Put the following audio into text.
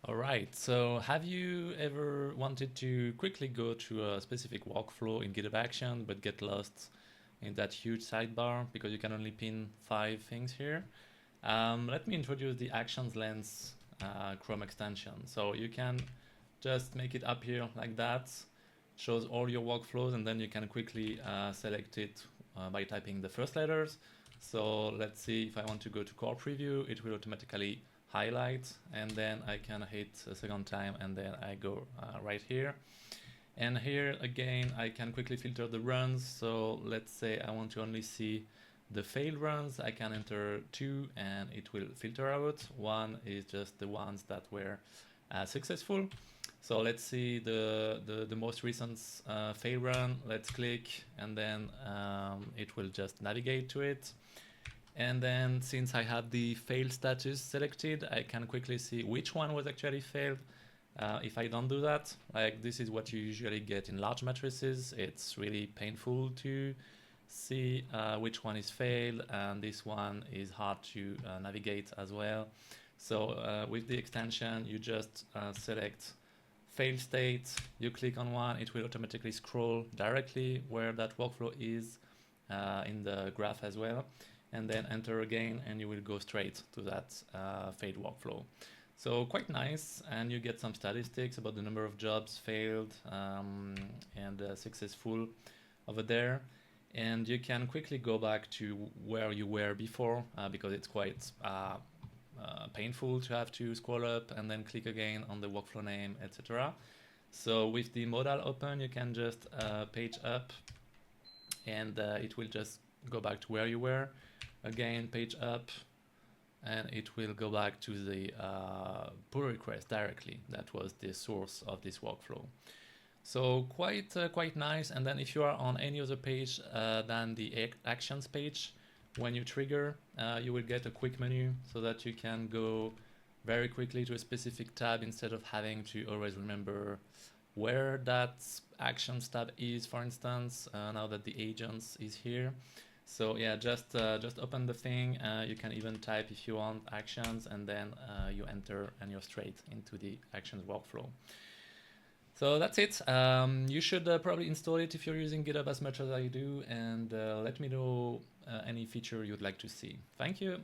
All right, so have you ever wanted to quickly go to a specific workflow in GitHub Action but get lost in that huge sidebar because you can only pin 5 things here? Let me introduce the Actions Lens Chrome extension. So you can just make it up here like that, shows all your workflows, and then you can quickly select it by typing the first letters. So let's see, if I want to go to core preview, it will automatically highlight, and then I can hit a second time, and then I go right here. And here again, I can quickly filter the runs. So let's say I want to only see the failed runs. I can enter 2 and it will filter out. 1 is just the ones that were successful. So let's see the most recent fail run. Let's click, and then it will just navigate to it. And then since I have the fail status selected, I can quickly see which one was actually failed. If I don't do that, like this is what you usually get in large matrices. It's really painful to see which one is failed, and this one is hard to navigate as well. So with the extension, you just select fail state, you click on one, it will automatically scroll directly where that workflow is in the graph as well, and then enter again, and you will go straight to that failed workflow. So quite nice, and you get some statistics about the number of jobs failed and successful over there. And you can quickly go back to where you were before because it's quite painful to have to scroll up and then click again on the workflow name, etc. So with the modal open, you can just page up, and it will just go back to where you were. Again, page up, and it will go back to the pull request directly. That was the source of this workflow. So quite nice. And then if you are on any other page than the actions page, when you trigger, you will get a quick menu so that you can go very quickly to a specific tab instead of having to always remember where that actions tab is, for instance, now that the agents is here. So yeah, just open the thing. You can even type if you want actions, and then you enter and you're straight into the actions workflow. So that's it. You should probably install it if you're using GitHub as much as I do, and let me know any feature you'd like to see. Thank you.